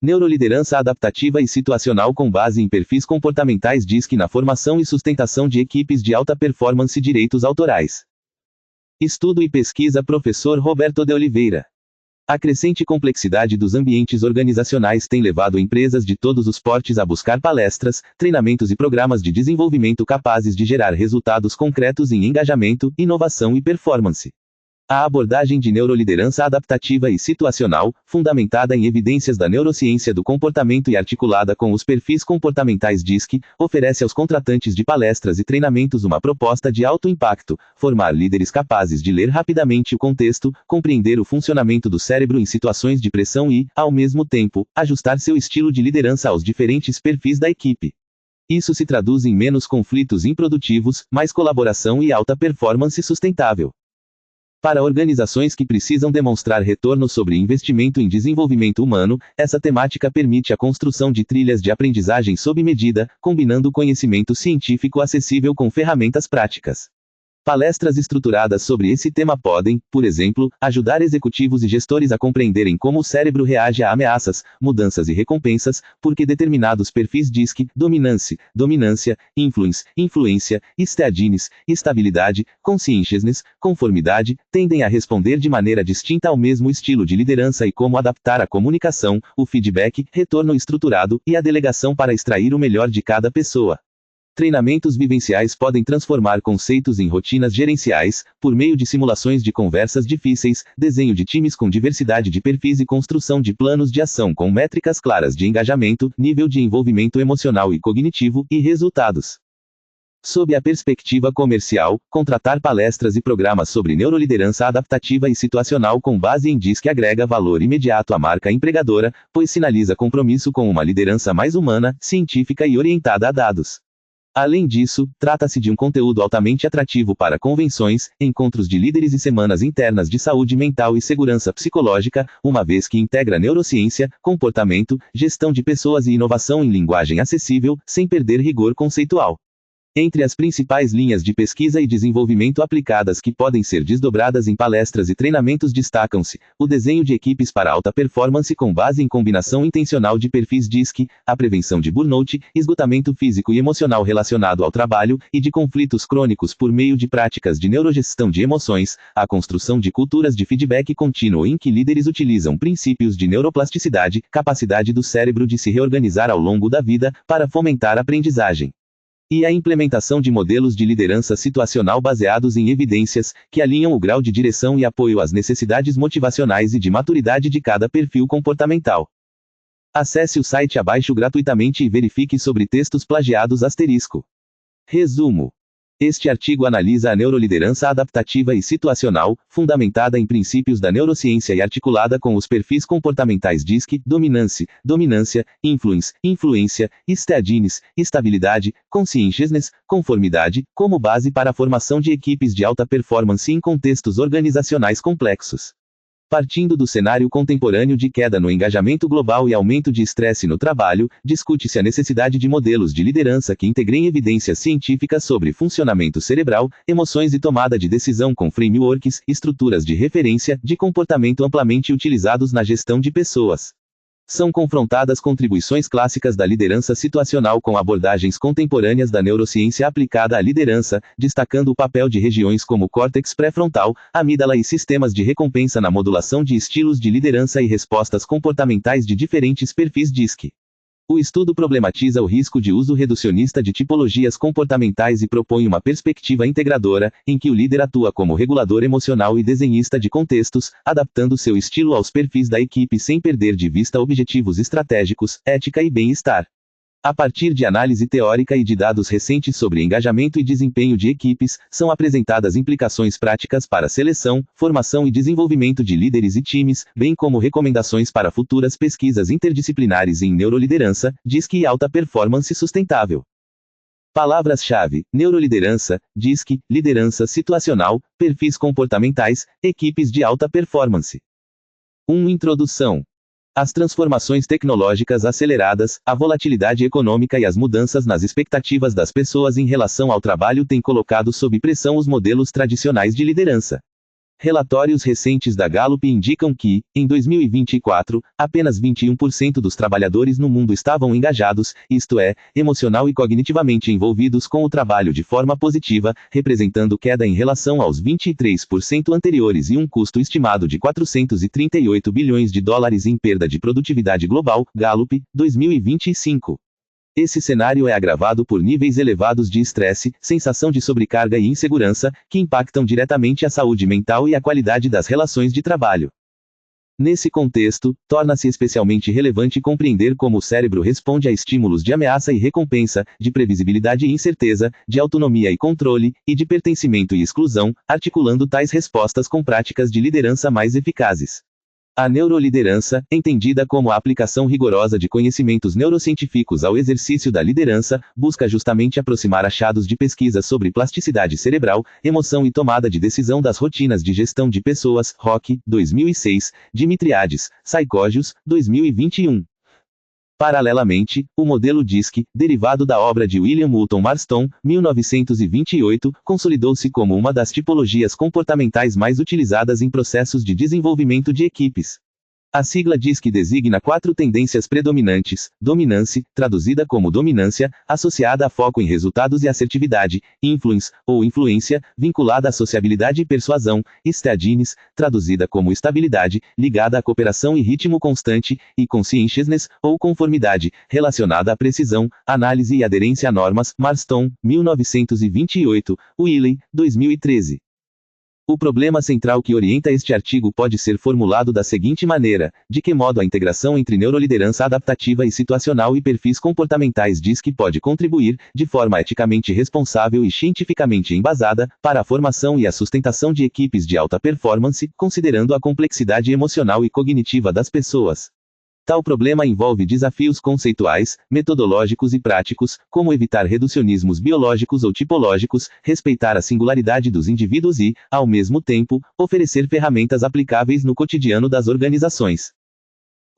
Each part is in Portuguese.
Neuroliderança adaptativa e situacional com base em perfis comportamentais DISC na formação e sustentação de equipes de alta performance. Direitos autorais. Estudo e pesquisa. Professor Roberto de Oliveira. A crescente complexidade dos ambientes organizacionais tem levado empresas de todos os portes a buscar palestras, treinamentos e programas de desenvolvimento capazes de gerar resultados concretos em engajamento, inovação e performance. A abordagem de neuroliderança adaptativa e situacional, fundamentada em evidências da neurociência do comportamento e articulada com os perfis comportamentais DISC, oferece aos contratantes de palestras e treinamentos uma proposta de alto impacto: formar líderes capazes de ler rapidamente o contexto, compreender o funcionamento do cérebro em situações de pressão e, ao mesmo tempo, ajustar seu estilo de liderança aos diferentes perfis da equipe. Isso se traduz em menos conflitos improdutivos, mais colaboração e alta performance sustentável. Para organizações que precisam demonstrar retorno sobre investimento em desenvolvimento humano, essa temática permite a construção de trilhas de aprendizagem sob medida, combinando conhecimento científico acessível com ferramentas práticas. Palestras estruturadas sobre esse tema podem, por exemplo, ajudar executivos e gestores a compreenderem como o cérebro reage a ameaças, mudanças e recompensas, porque determinados perfis DISC, dominância, influência, steadiness, estabilidade, conscientiousness, conformidade, tendem a responder de maneira distinta ao mesmo estilo de liderança e como adaptar a comunicação, o feedback, retorno estruturado e a delegação para extrair o melhor de cada pessoa. Treinamentos vivenciais podem transformar conceitos em rotinas gerenciais, por meio de simulações de conversas difíceis, desenho de times com diversidade de perfis e construção de planos de ação com métricas claras de engajamento, nível de envolvimento emocional e cognitivo, e resultados. Sob a perspectiva comercial, contratar palestras e programas sobre neuroliderança adaptativa e situacional com base em DISC agrega valor imediato à marca empregadora, pois sinaliza compromisso com uma liderança mais humana, científica e orientada a dados. Além disso, trata-se de um conteúdo altamente atrativo para convenções, encontros de líderes e semanas internas de saúde mental e segurança psicológica, uma vez que integra neurociência, comportamento, gestão de pessoas e inovação em linguagem acessível, sem perder rigor conceitual. Entre as principais linhas de pesquisa e desenvolvimento aplicadas que podem ser desdobradas em palestras e treinamentos destacam-se: o desenho de equipes para alta performance com base em combinação intencional de perfis DISC, a prevenção de burnout, esgotamento físico e emocional relacionado ao trabalho, e de conflitos crônicos por meio de práticas de neurogestão de emoções, a construção de culturas de feedback contínuo em que líderes utilizam princípios de neuroplasticidade, capacidade do cérebro de se reorganizar ao longo da vida, para fomentar a aprendizagem. E a implementação de modelos de liderança situacional baseados em evidências, que alinham o grau de direção e apoio às necessidades motivacionais e de maturidade de cada perfil comportamental. Acesse o site abaixo gratuitamente e verifique sobre textos plagiados. Resumo. Este artigo analisa a neuroliderança adaptativa e situacional, fundamentada em princípios da neurociência e articulada com os perfis comportamentais DISC, dominância, influência, steadiness, estabilidade, conscientiousness, conformidade, como base para a formação de equipes de alta performance em contextos organizacionais complexos. Partindo do cenário contemporâneo de queda no engajamento global e aumento de estresse no trabalho, discute-se a necessidade de modelos de liderança que integrem evidências científicas sobre funcionamento cerebral, emoções e tomada de decisão com frameworks, estruturas de referência, de comportamento amplamente utilizados na gestão de pessoas. São confrontadas contribuições clássicas da liderança situacional com abordagens contemporâneas da neurociência aplicada à liderança, destacando o papel de regiões como córtex pré-frontal, amígdala e sistemas de recompensa na modulação de estilos de liderança e respostas comportamentais de diferentes perfis DISC. O estudo problematiza o risco de uso reducionista de tipologias comportamentais e propõe uma perspectiva integradora, em que o líder atua como regulador emocional e desenhista de contextos, adaptando seu estilo aos perfis da equipe sem perder de vista objetivos estratégicos, ética e bem-estar. A partir de análise teórica e de dados recentes sobre engajamento e desempenho de equipes, são apresentadas implicações práticas para seleção, formação e desenvolvimento de líderes e times, bem como recomendações para futuras pesquisas interdisciplinares em neuroliderança, DISC e alta performance sustentável. Palavras-chave: neuroliderança, DISC, liderança situacional, perfis comportamentais, equipes de alta performance. Introdução. As transformações tecnológicas aceleradas, a volatilidade econômica e as mudanças nas expectativas das pessoas em relação ao trabalho têm colocado sob pressão os modelos tradicionais de liderança. Relatórios recentes da Gallup indicam que, em 2024, apenas 21% dos trabalhadores no mundo estavam engajados, isto é, emocional e cognitivamente envolvidos com o trabalho de forma positiva, representando queda em relação aos 23% anteriores e um custo estimado de 438 bilhões de dólares em perda de produtividade global, Gallup, 2025. Esse cenário é agravado por níveis elevados de estresse, sensação de sobrecarga e insegurança, que impactam diretamente a saúde mental e a qualidade das relações de trabalho. Nesse contexto, torna-se especialmente relevante compreender como o cérebro responde a estímulos de ameaça e recompensa, de previsibilidade e incerteza, de autonomia e controle, e de pertencimento e exclusão, articulando tais respostas com práticas de liderança mais eficazes. A neuroliderança, entendida como a aplicação rigorosa de conhecimentos neurocientíficos ao exercício da liderança, busca justamente aproximar achados de pesquisa sobre plasticidade cerebral, emoção e tomada de decisão das rotinas de gestão de pessoas, Rock, 2006, Dimitriades, Psychologies, 2021. Paralelamente, o modelo DISC, derivado da obra de William Moulton Marston, 1928, consolidou-se como uma das tipologias comportamentais mais utilizadas em processos de desenvolvimento de equipes. A sigla DISC designa 4 tendências predominantes: dominance, traduzida como dominância, associada a foco em resultados e assertividade; influence, ou influência, vinculada à sociabilidade e persuasão; steadiness, traduzida como estabilidade, ligada à cooperação e ritmo constante; e conscientiousness, ou conformidade, relacionada à precisão, análise e aderência a normas. Marston, 1928, Wiley, 2013. O problema central que orienta este artigo pode ser formulado da seguinte maneira: de que modo a integração entre neuroliderança adaptativa e situacional e perfis comportamentais DISC pode contribuir, de forma eticamente responsável e cientificamente embasada, para a formação e a sustentação de equipes de alta performance, considerando a complexidade emocional e cognitiva das pessoas. Tal problema envolve desafios conceituais, metodológicos e práticos, como evitar reducionismos biológicos ou tipológicos, respeitar a singularidade dos indivíduos e, ao mesmo tempo, oferecer ferramentas aplicáveis no cotidiano das organizações.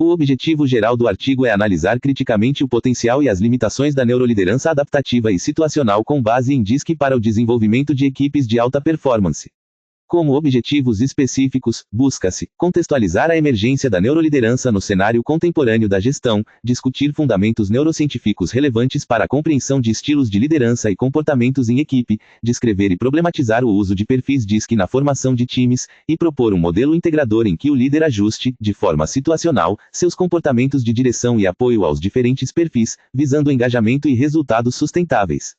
O objetivo geral do artigo é analisar criticamente o potencial e as limitações da neuroliderança adaptativa e situacional com base em DISC para o desenvolvimento de equipes de alta performance. Como objetivos específicos, busca-se contextualizar a emergência da neuroliderança no cenário contemporâneo da gestão, discutir fundamentos neurocientíficos relevantes para a compreensão de estilos de liderança e comportamentos em equipe, descrever e problematizar o uso de perfis DISC na formação de times, e propor um modelo integrador em que o líder ajuste, de forma situacional, seus comportamentos de direção e apoio aos diferentes perfis, visando engajamento e resultados sustentáveis.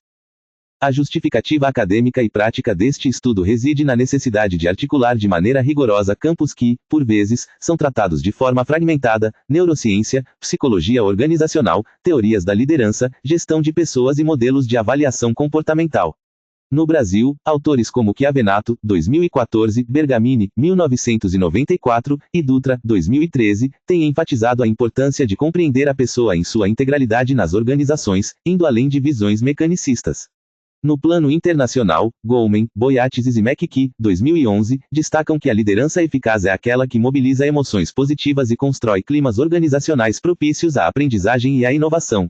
A justificativa acadêmica e prática deste estudo reside na necessidade de articular de maneira rigorosa campos que, por vezes, são tratados de forma fragmentada: neurociência, psicologia organizacional, teorias da liderança, gestão de pessoas e modelos de avaliação comportamental. No Brasil, autores como Chiavenato, 2014, Bergamini, 1994, e Dutra, 2013, têm enfatizado a importância de compreender a pessoa em sua integralidade nas organizações, indo além de visões mecanicistas. No plano internacional, Goleman, Boyatzis e McKee, 2011, destacam que a liderança eficaz é aquela que mobiliza emoções positivas e constrói climas organizacionais propícios à aprendizagem e à inovação.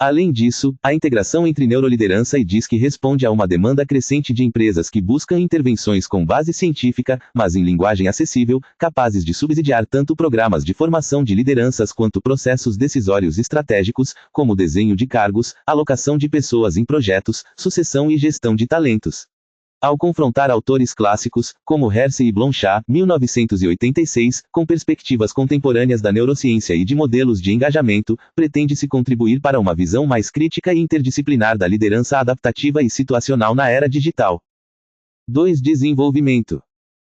Além disso, a integração entre neuroliderança e DISC responde a uma demanda crescente de empresas que buscam intervenções com base científica, mas em linguagem acessível, capazes de subsidiar tanto programas de formação de lideranças quanto processos decisórios estratégicos, como desenho de cargos, alocação de pessoas em projetos, sucessão e gestão de talentos. Ao confrontar autores clássicos, como Hersey e Blanchard, 1986, com perspectivas contemporâneas da neurociência e de modelos de engajamento, pretende-se contribuir para uma visão mais crítica e interdisciplinar da liderança adaptativa e situacional na era digital. 2. Desenvolvimento.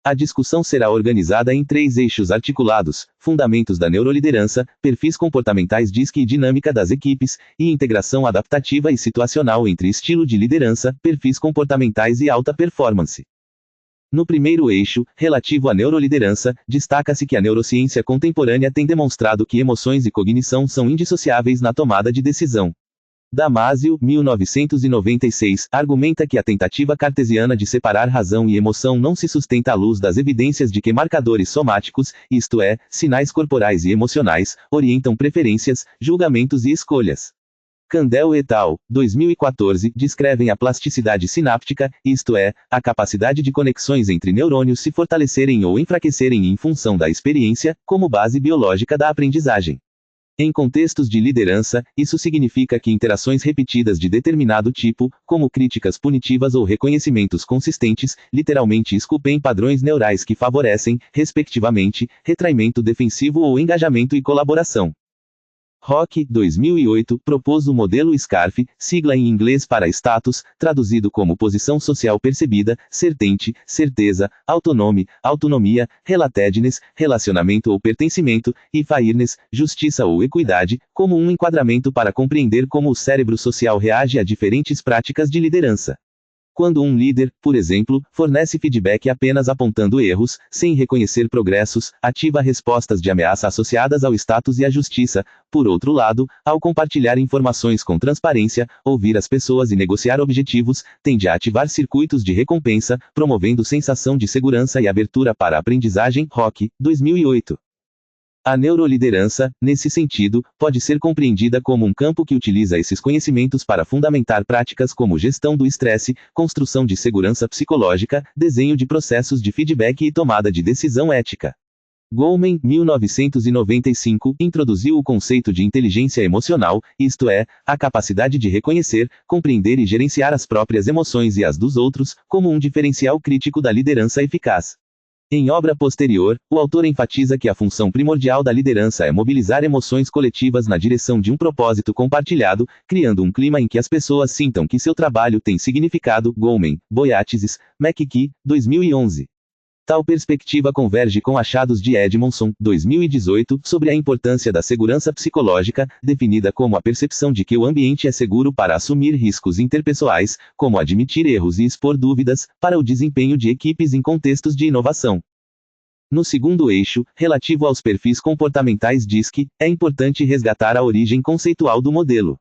A discussão será organizada em 3 eixos articulados: fundamentos da neuroliderança, perfis comportamentais DISC e dinâmica das equipes, e integração adaptativa e situacional entre estilo de liderança, perfis comportamentais e alta performance. No primeiro eixo, relativo à neuroliderança, destaca-se que a neurociência contemporânea tem demonstrado que emoções e cognição são indissociáveis na tomada de decisão. Damasio, 1996, argumenta que a tentativa cartesiana de separar razão e emoção não se sustenta à luz das evidências de que marcadores somáticos, isto é, sinais corporais e emocionais, orientam preferências, julgamentos e escolhas. Candel et al., 2014, descrevem a plasticidade sináptica, isto é, a capacidade de conexões entre neurônios se fortalecerem ou enfraquecerem em função da experiência, como base biológica da aprendizagem. Em contextos de liderança, isso significa que interações repetidas de determinado tipo, como críticas punitivas ou reconhecimentos consistentes, literalmente esculpem padrões neurais que favorecem, respectivamente, retraimento defensivo ou engajamento e colaboração. Rock, 2008, propôs o modelo SCARF, sigla em inglês para status, traduzido como posição social percebida, certente, certeza, autonomia, relatedness, relacionamento ou pertencimento, e fairness, justiça ou equidade, como um enquadramento para compreender como o cérebro social reage a diferentes práticas de liderança. Quando um líder, por exemplo, fornece feedback apenas apontando erros, sem reconhecer progressos, ativa respostas de ameaça associadas ao status e à justiça. Por outro lado, ao compartilhar informações com transparência, ouvir as pessoas e negociar objetivos, tende a ativar circuitos de recompensa, promovendo sensação de segurança e abertura para a aprendizagem. Rock, 2008. A neuroliderança, nesse sentido, pode ser compreendida como um campo que utiliza esses conhecimentos para fundamentar práticas como gestão do estresse, construção de segurança psicológica, desenho de processos de feedback e tomada de decisão ética. Goleman, 1995, introduziu o conceito de inteligência emocional, isto é, a capacidade de reconhecer, compreender e gerenciar as próprias emoções e as dos outros, como um diferencial crítico da liderança eficaz. Em obra posterior, o autor enfatiza que a função primordial da liderança é mobilizar emoções coletivas na direção de um propósito compartilhado, criando um clima em que as pessoas sintam que seu trabalho tem significado. Goleman, Boyatzis, McKee, 2011. Tal perspectiva converge com achados de Edmondson, 2018, sobre a importância da segurança psicológica, definida como a percepção de que o ambiente é seguro para assumir riscos interpessoais, como admitir erros e expor dúvidas, para o desempenho de equipes em contextos de inovação. No segundo eixo, relativo aos perfis comportamentais, diz que é importante resgatar a origem conceitual do modelo.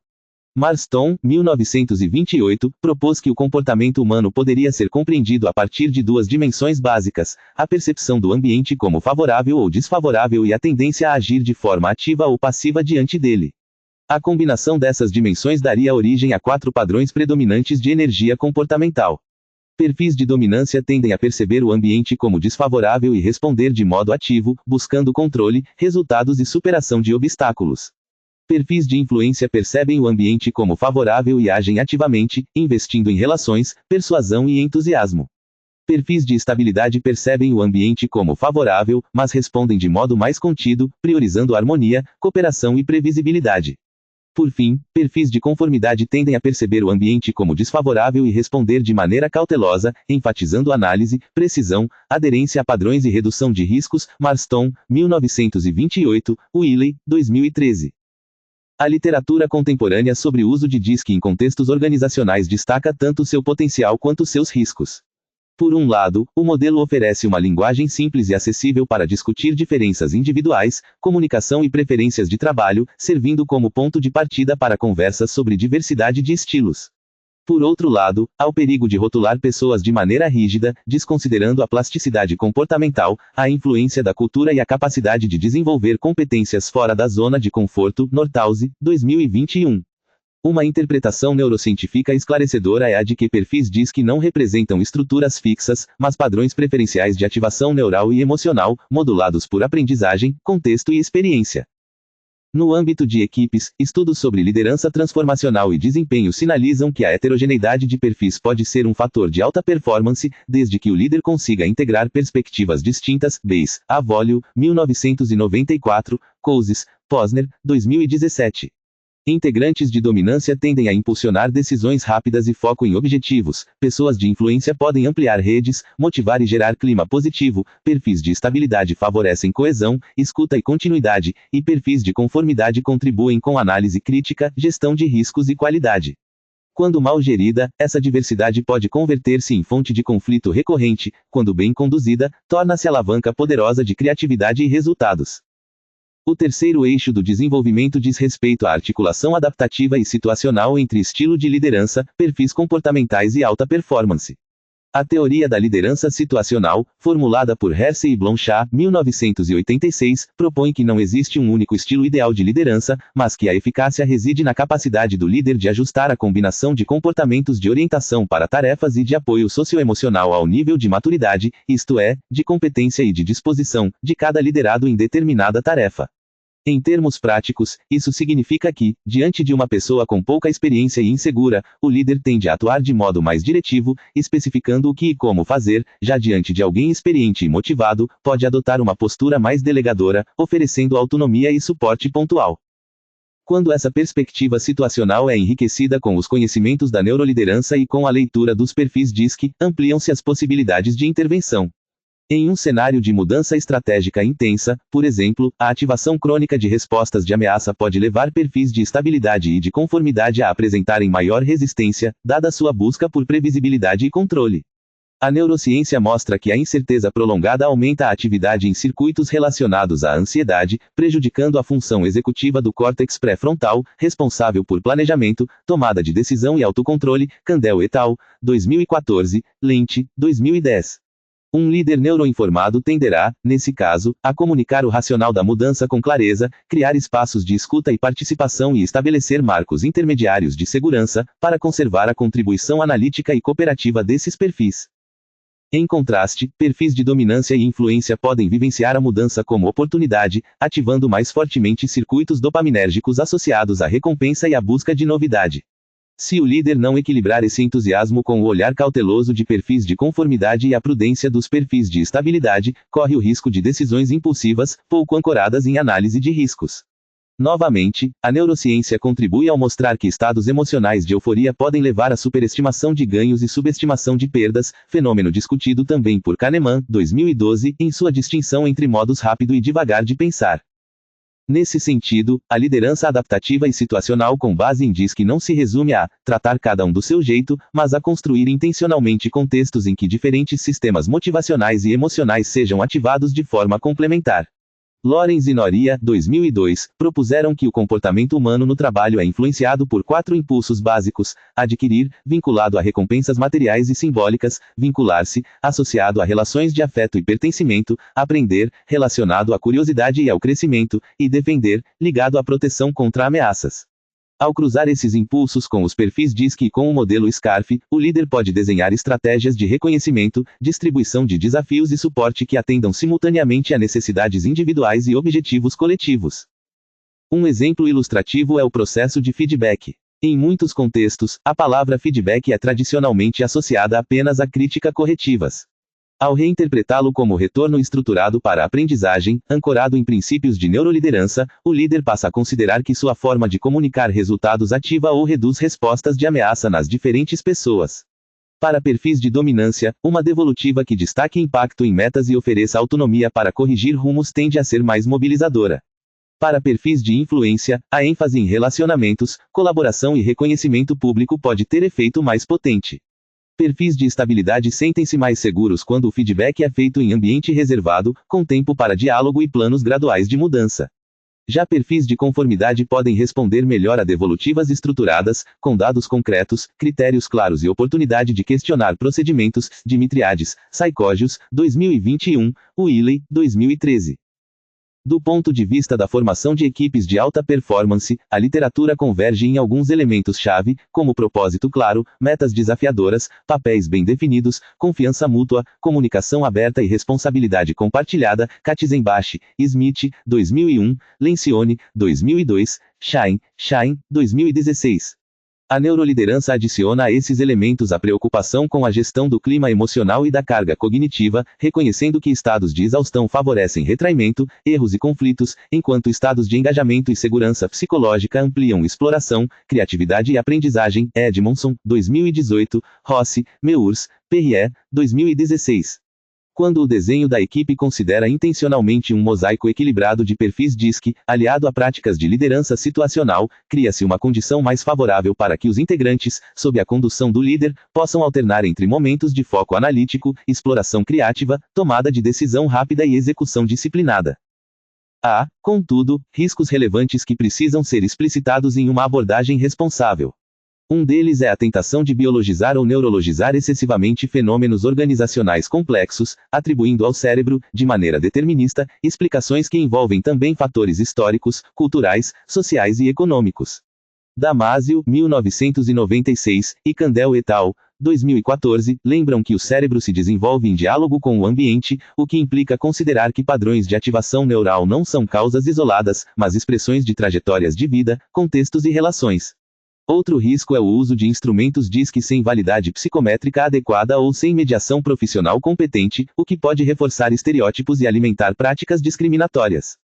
Marston, 1928, propôs que o comportamento humano poderia ser compreendido a partir de duas dimensões básicas: a percepção do ambiente como favorável ou desfavorável e a tendência a agir de forma ativa ou passiva diante dele. A combinação dessas dimensões daria origem a 4 padrões predominantes de energia comportamental. Perfis de dominância tendem a perceber o ambiente como desfavorável e responder de modo ativo, buscando controle, resultados e superação de obstáculos. Perfis de influência percebem o ambiente como favorável e agem ativamente, investindo em relações, persuasão e entusiasmo. Perfis de estabilidade percebem o ambiente como favorável, mas respondem de modo mais contido, priorizando harmonia, cooperação e previsibilidade. Por fim, perfis de conformidade tendem a perceber o ambiente como desfavorável e responder de maneira cautelosa, enfatizando análise, precisão, aderência a padrões e redução de riscos. Marston, 1928, Willey, 2013. A literatura contemporânea sobre o uso de DISC em contextos organizacionais destaca tanto seu potencial quanto seus riscos. Por um lado, o modelo oferece uma linguagem simples e acessível para discutir diferenças individuais, comunicação e preferências de trabalho, servindo como ponto de partida para conversas sobre diversidade de estilos. Por outro lado, há o perigo de rotular pessoas de maneira rígida, desconsiderando a plasticidade comportamental, a influência da cultura e a capacidade de desenvolver competências fora da zona de conforto. Nordhaus, 2021. Uma interpretação neurocientífica esclarecedora é a de que perfis DISC não representam estruturas fixas, mas padrões preferenciais de ativação neural e emocional, modulados por aprendizagem, contexto e experiência. No âmbito de equipes, estudos sobre liderança transformacional e desempenho sinalizam que a heterogeneidade de perfis pode ser um fator de alta performance, desde que o líder consiga integrar perspectivas distintas. Bass, Avolio, 1994, Cousins, Posner, 2017. Integrantes de dominância tendem a impulsionar decisões rápidas e foco em objetivos. Pessoas de influência podem ampliar redes, motivar e gerar clima positivo. Perfis de estabilidade favorecem coesão, escuta e continuidade, e perfis de conformidade contribuem com análise crítica, gestão de riscos e qualidade. Quando mal gerida, essa diversidade pode converter-se em fonte de conflito recorrente. Quando bem conduzida, torna-se alavanca poderosa de criatividade e resultados. O terceiro eixo do desenvolvimento diz respeito à articulação adaptativa e situacional entre estilo de liderança, perfis comportamentais e alta performance. A teoria da liderança situacional, formulada por Hersey e Blanchard, 1986, propõe que não existe um único estilo ideal de liderança, mas que a eficácia reside na capacidade do líder de ajustar a combinação de comportamentos de orientação para tarefas e de apoio socioemocional ao nível de maturidade, isto é, de competência e de disposição, de cada liderado em determinada tarefa. Em termos práticos, isso significa que, diante de uma pessoa com pouca experiência e insegura, o líder tende a atuar de modo mais diretivo, especificando o que e como fazer, já diante de alguém experiente e motivado, pode adotar uma postura mais delegadora, oferecendo autonomia e suporte pontual. Quando essa perspectiva situacional é enriquecida com os conhecimentos da neuroliderança e com a leitura dos perfis DISC, ampliam-se as possibilidades de intervenção. Em um cenário de mudança estratégica intensa, por exemplo, a ativação crônica de respostas de ameaça pode levar perfis de estabilidade e de conformidade a apresentarem maior resistência, dada sua busca por previsibilidade e controle. A neurociência mostra que a incerteza prolongada aumenta a atividade em circuitos relacionados à ansiedade, prejudicando a função executiva do córtex pré-frontal, responsável por planejamento, tomada de decisão e autocontrole. Kandel et al., 2014, Lente, 2010. Um líder neuroinformado tenderá, nesse caso, a comunicar o racional da mudança com clareza, criar espaços de escuta e participação e estabelecer marcos intermediários de segurança, para conservar a contribuição analítica e cooperativa desses perfis. Em contraste, perfis de dominância e influência podem vivenciar a mudança como oportunidade, ativando mais fortemente circuitos dopaminérgicos associados à recompensa e à busca de novidade. Se o líder não equilibrar esse entusiasmo com o olhar cauteloso de perfis de conformidade e a prudência dos perfis de estabilidade, corre o risco de decisões impulsivas, pouco ancoradas em análise de riscos. Novamente, a neurociência contribui ao mostrar que estados emocionais de euforia podem levar à superestimação de ganhos e subestimação de perdas, fenômeno discutido também por Kahneman, 2012, em sua distinção entre modos rápido e devagar de pensar. Nesse sentido, a liderança adaptativa e situacional com base em DISC não se resume a tratar cada um do seu jeito, mas a construir intencionalmente contextos em que diferentes sistemas motivacionais e emocionais sejam ativados de forma complementar. Lorenz e Noria, 2002, propuseram que o comportamento humano no trabalho é influenciado por 4 impulsos básicos: adquirir, vinculado a recompensas materiais e simbólicas; vincular-se, associado a relações de afeto e pertencimento; aprender, relacionado à curiosidade e ao crescimento; e defender, ligado à proteção contra ameaças. Ao cruzar esses impulsos com os perfis DISC e com o modelo SCARF, o líder pode desenhar estratégias de reconhecimento, distribuição de desafios e suporte que atendam simultaneamente a necessidades individuais e objetivos coletivos. Um exemplo ilustrativo é o processo de feedback. Em muitos contextos, a palavra feedback é tradicionalmente associada apenas a crítica corretivas. Ao reinterpretá-lo como retorno estruturado para a aprendizagem, ancorado em princípios de neuroliderança, o líder passa a considerar que sua forma de comunicar resultados ativa ou reduz respostas de ameaça nas diferentes pessoas. Para perfis de dominância, uma devolutiva que destaque impacto em metas e ofereça autonomia para corrigir rumos tende a ser mais mobilizadora. Para perfis de influência, a ênfase em relacionamentos, colaboração e reconhecimento público pode ter efeito mais potente. Perfis de estabilidade sentem-se mais seguros quando o feedback é feito em ambiente reservado, com tempo para diálogo e planos graduais de mudança. Já perfis de conformidade podem responder melhor a devolutivas estruturadas, com dados concretos, critérios claros e oportunidade de questionar procedimentos. Dimitriades, Psychologies, 2021, Willey, 2013. Do ponto de vista da formação de equipes de alta performance, a literatura converge em alguns elementos-chave, como propósito claro, metas desafiadoras, papéis bem definidos, confiança mútua, comunicação aberta e responsabilidade compartilhada. Katzenbach, Smith, 2001, Lencioni, 2002, Shine, 2016. A neuroliderança adiciona a esses elementos a preocupação com a gestão do clima emocional e da carga cognitiva, reconhecendo que estados de exaustão favorecem retraimento, erros e conflitos, enquanto estados de engajamento e segurança psicológica ampliam exploração, criatividade e aprendizagem. Edmondson, 2018, Rossi, Meurs, Perrier, 2016. Quando o desenho da equipe considera intencionalmente um mosaico equilibrado de perfis DISC, aliado a práticas de liderança situacional, cria-se uma condição mais favorável para que os integrantes, sob a condução do líder, possam alternar entre momentos de foco analítico, exploração criativa, tomada de decisão rápida e execução disciplinada. Há, contudo, riscos relevantes que precisam ser explicitados em uma abordagem responsável. Um deles é a tentação de biologizar ou neurologizar excessivamente fenômenos organizacionais complexos, atribuindo ao cérebro, de maneira determinista, explicações que envolvem também fatores históricos, culturais, sociais e econômicos. Damasio, 1996, e Kandel et al., 2014, lembram que o cérebro se desenvolve em diálogo com o ambiente, o que implica considerar que padrões de ativação neural não são causas isoladas, mas expressões de trajetórias de vida, contextos e relações. Outro risco é o uso de instrumentos DISC sem validade psicométrica adequada ou sem mediação profissional competente, o que pode reforçar estereótipos e alimentar práticas discriminatórias.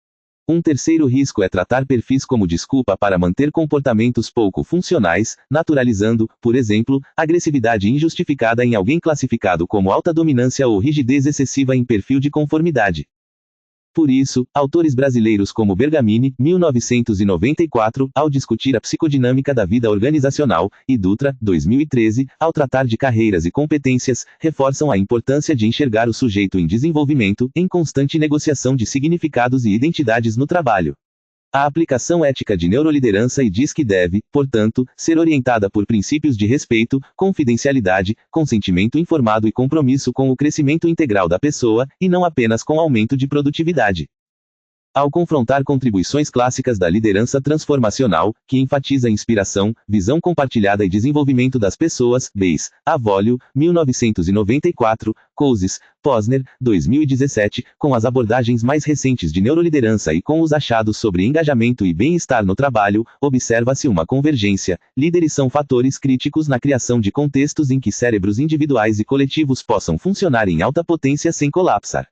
Um terceiro risco é tratar perfis como desculpa para manter comportamentos pouco funcionais, naturalizando, por exemplo, agressividade injustificada em alguém classificado como alta dominância ou rigidez excessiva em perfil de conformidade. Por isso, autores brasileiros como Bergamini, 1994, ao discutir a psicodinâmica da vida organizacional, e Dutra, 2013, ao tratar de carreiras e competências, reforçam a importância de enxergar o sujeito em desenvolvimento, em constante negociação de significados e identidades no trabalho. A aplicação ética de neuroliderança e DISC deve, portanto, ser orientada por princípios de respeito, confidencialidade, consentimento informado e compromisso com o crescimento integral da pessoa, e não apenas com aumento de produtividade. Ao confrontar contribuições clássicas da liderança transformacional, que enfatiza inspiração, visão compartilhada e desenvolvimento das pessoas, Bayes, Avolio, 1994, Cousins, Posner, 2017, com as abordagens mais recentes de neuroliderança e com os achados sobre engajamento e bem-estar no trabalho, observa-se uma convergência. Líderes são fatores críticos na criação de contextos em que cérebros individuais e coletivos possam funcionar em alta potência sem colapsar.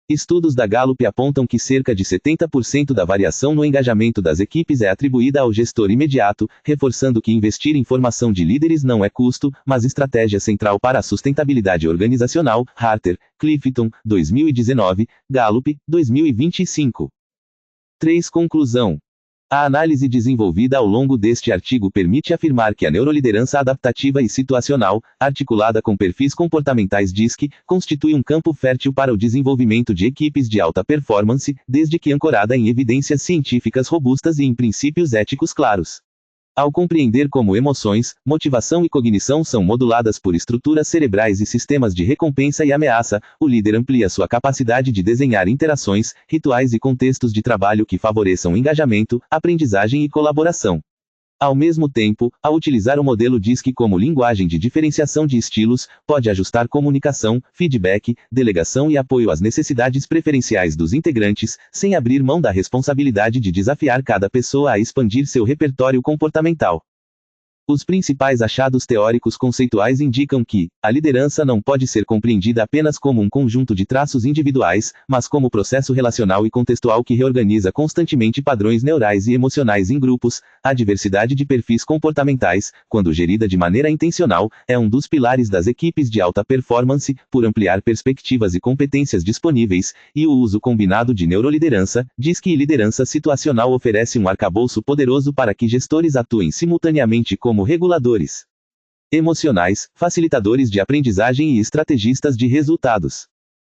Estudos da Gallup apontam que cerca de 70% da variação no engajamento das equipes é atribuída ao gestor imediato, reforçando que investir em formação de líderes não é custo, mas estratégia central para a sustentabilidade organizacional. Harter, Clifton, 2019, Gallup, 2025. 3. Conclusão. A análise desenvolvida ao longo deste artigo permite afirmar que a neuroliderança adaptativa e situacional, articulada com perfis comportamentais DISC, constitui um campo fértil para o desenvolvimento de equipes de alta performance, desde que ancorada em evidências científicas robustas e em princípios éticos claros. Ao compreender como emoções, motivação e cognição são moduladas por estruturas cerebrais e sistemas de recompensa e ameaça, o líder amplia sua capacidade de desenhar interações, rituais e contextos de trabalho que favoreçam engajamento, aprendizagem e colaboração. Ao mesmo tempo, ao utilizar o modelo DISC como linguagem de diferenciação de estilos, pode ajustar comunicação, feedback, delegação e apoio às necessidades preferenciais dos integrantes, sem abrir mão da responsabilidade de desafiar cada pessoa a expandir seu repertório comportamental. Os principais achados teóricos conceituais indicam que a liderança não pode ser compreendida apenas como um conjunto de traços individuais, mas como processo relacional e contextual que reorganiza constantemente padrões neurais e emocionais em grupos. A diversidade de perfis comportamentais, quando gerida de maneira intencional, é um dos pilares das equipes de alta performance, por ampliar perspectivas e competências disponíveis, e o uso combinado de neuroliderança, DISC e liderança situacional oferece um arcabouço poderoso para que gestores atuem simultaneamente como reguladores emocionais, facilitadores de aprendizagem e estrategistas de resultados.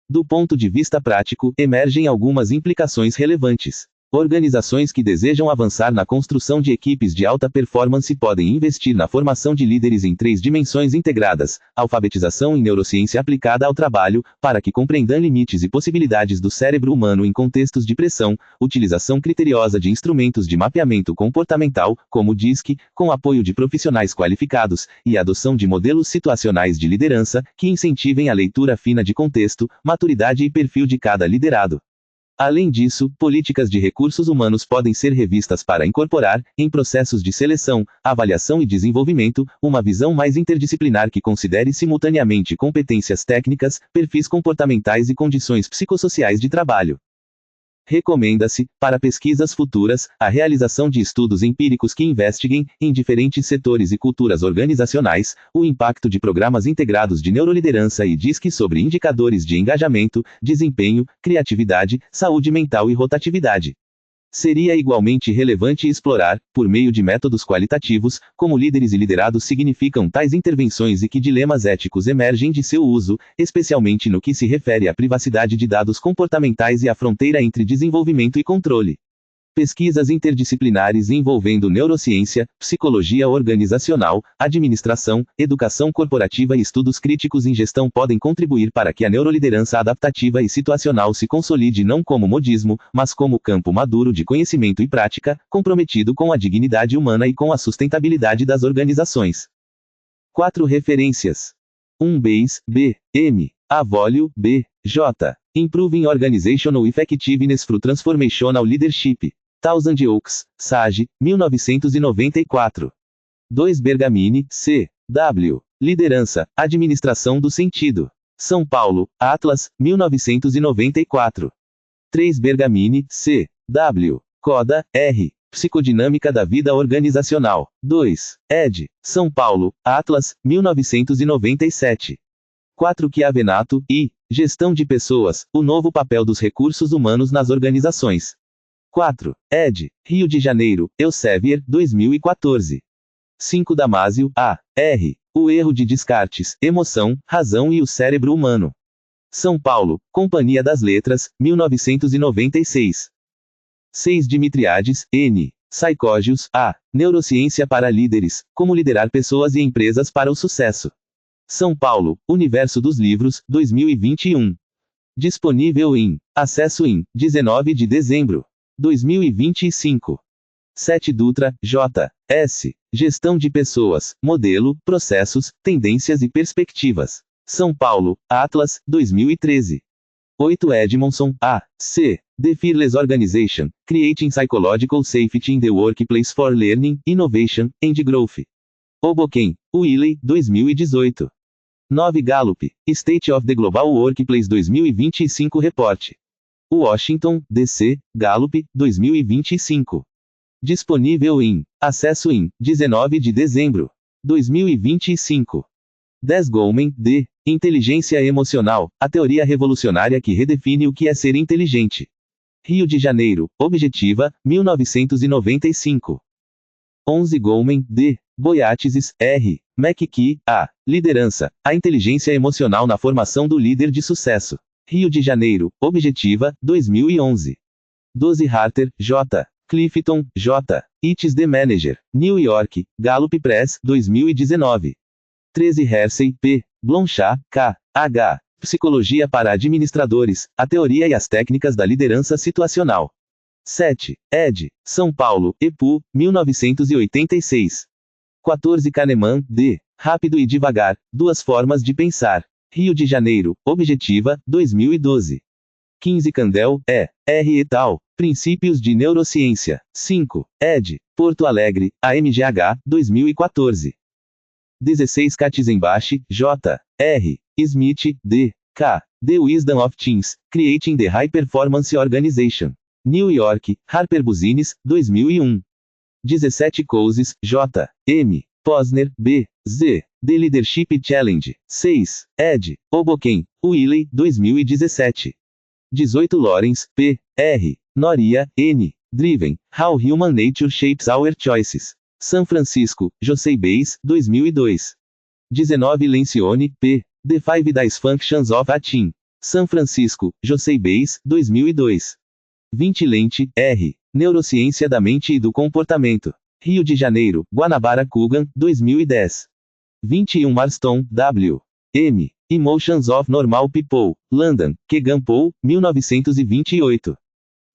Do ponto de vista prático, emergem algumas implicações relevantes. Organizações que desejam avançar na construção de equipes de alta performance podem investir na formação de líderes em 3 dimensões integradas: alfabetização em neurociência aplicada ao trabalho, para que compreendam limites e possibilidades do cérebro humano em contextos de pressão, utilização criteriosa de instrumentos de mapeamento comportamental, como o DISC, com apoio de profissionais qualificados, e adoção de modelos situacionais de liderança, que incentivem a leitura fina de contexto, maturidade e perfil de cada liderado. Além disso, políticas de recursos humanos podem ser revistas para incorporar, em processos de seleção, avaliação e desenvolvimento, uma visão mais interdisciplinar que considere simultaneamente competências técnicas, perfis comportamentais e condições psicossociais de trabalho. Recomenda-se, para pesquisas futuras, a realização de estudos empíricos que investiguem, em diferentes setores e culturas organizacionais, o impacto de programas integrados de neuroliderança e DISC sobre indicadores de engajamento, desempenho, criatividade, saúde mental e rotatividade. Seria igualmente relevante explorar, por meio de métodos qualitativos, como líderes e liderados significam tais intervenções e que dilemas éticos emergem de seu uso, especialmente no que se refere à privacidade de dados comportamentais e à fronteira entre desenvolvimento e controle. Pesquisas interdisciplinares envolvendo neurociência, psicologia organizacional, administração, educação corporativa e estudos críticos em gestão podem contribuir para que a neuroliderança adaptativa e situacional se consolide não como modismo, mas como campo maduro de conhecimento e prática, comprometido com a dignidade humana e com a sustentabilidade das organizações. 4 referências. 1 Bayes, B. M. Avolio, B. J. Improving Organizational Effectiveness through Transformational Leadership. Thousand Oaks, Sage, 1994. 2 Bergamini, C. W. Liderança, Administração do Sentido. São Paulo, Atlas, 1994. 3 Bergamini, C. W. Coda, R. Psicodinâmica da Vida Organizacional. 2. Ed. São Paulo, Atlas, 1997. 4 Chiavenato, I. Gestão de Pessoas, o novo papel dos recursos humanos nas organizações. 4. Ed. Rio de Janeiro, Elsevier, 2014. 5 Damasio, A. R. O erro de descartes, emoção, razão e o cérebro humano. São Paulo, Companhia das Letras, 1996. 6 Dimitriades, N. Psychologius, A. Neurociência para Líderes, Como Liderar Pessoas e Empresas para o Sucesso. São Paulo, Universo dos Livros, 2021. Disponível em Acesso em 19 de dezembro. 2025. 7 Dutra, J. S. Gestão de Pessoas, Modelo, Processos, Tendências e Perspectivas. São Paulo, Atlas, 2013. 8 Edmondson, A. C. The Fearless Organization, Creating Psychological Safety in the Workplace for Learning, Innovation, and Growth. Hoboken, Wiley, 2018. 9 Gallup, State of the Global Workplace 2025 Report. Washington, D.C., Gallup, 2025. Disponível em Acesso em 19 de dezembro. 2025. 10 Goleman, D. Inteligência Emocional, a teoria revolucionária que redefine o que é ser inteligente. Rio de Janeiro, Objetiva, 1995. 11 Goleman, D. Boiatizes, R. McKee, A. Liderança, a inteligência emocional na formação do líder de sucesso. Rio de Janeiro, Objetiva, 2011. 12 Harter, J. Clifton, J. It's the Manager, New York, Gallup Press, 2019. 13 Hersey, P. Blanchard, K. H. Psicologia para Administradores, a Teoria e as Técnicas da Liderança Situacional. 7. Ed. São Paulo, EPU, 1986. 14 Kahneman, D. Rápido e Devagar, Duas Formas de Pensar. Rio de Janeiro, Objetiva, 2012. 15 Candel, E. R. et al., Princípios de Neurociência. 5. Ed. Porto Alegre, AMGH, 2014. 16 Katzenbach, J. R. Smith, D. K. The Wisdom of Teams, Creating the High Performance Organization. New York, Harper Business, 2001. 17 Cousins, J. M. Posner, B. Z. The Leadership Challenge. 6. Ed. Hoboken, Wiley, 2017. 18 Lawrence, P. R. Noria, N. Driven, How Human Nature Shapes Our Choices. São Francisco, José Bayes, 2002. 19 Lencioni, P. The 5 Dysfunctions of a Team. São Francisco, José Bayes, 2002. 20 Lente, R. Neurociência da Mente e do Comportamento. Rio de Janeiro, Guanabara Coogan, 2010. 21 Marston, W. M. Emotions of Normal People, London, Kegan Paul, 1928.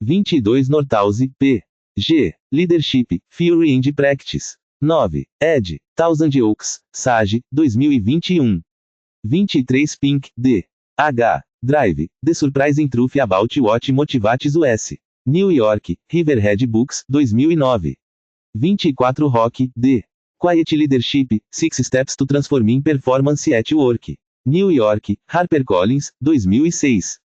22 Nordhaus, P. G. Leadership, Theory and Practice. 9. Ed. Thousand Oaks, Sage, 2021. 23 Pink, D. H. Drive, The Surprising Truth About What Motivates Us. New York, Riverhead Books, 2009. 24 Rock, D. Quiet Leadership, 6 Steps to Transforming Performance at Work. New York, HarperCollins, 2006.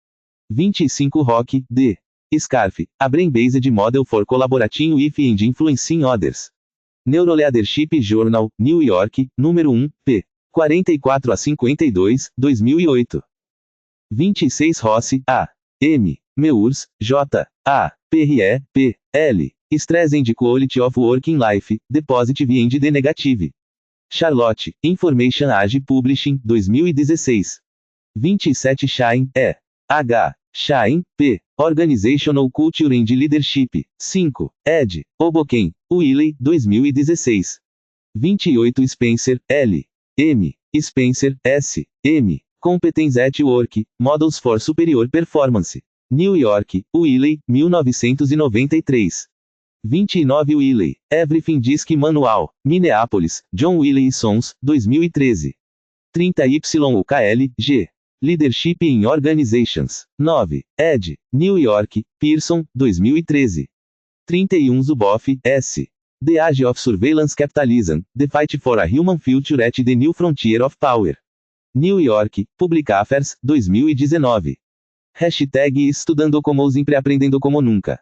25 Rock, D. Scarf, A Brain-Based Model for Collaborating with and Influencing Others. Neuroleadership Journal, New York, número 1, p. 44 a 52, 2008. 26 Rossi, A. M. Meurs, J. A. Perrier, P. L. Stress and Quality of Working Life, The Positive and the Negative. Charlotte, Information Age Publishing, 2016. 27 Shine, E. H. Shain, P. Organizational Culture and Leadership. 5. Ed. Hoboken, Wiley, 2016. 28 Spencer, L. M. Spencer, S. M. Competence at Work, Models for Superior Performance. New York, Wiley, 1993. 29 Wiley, Everything Disc Manual, Minneapolis, John Wiley e Sons, 2013. 30 YUKL, G. Leadership in Organizations. 9. Ed. New York, Pearson, 2013. 31 Zuboff, S. The Age of Surveillance Capitalism, The Fight for a Human Future at the New Frontier of Power. New York, Public Affairs, 2019. Hashtag Estudando como sempre aprendendo como nunca.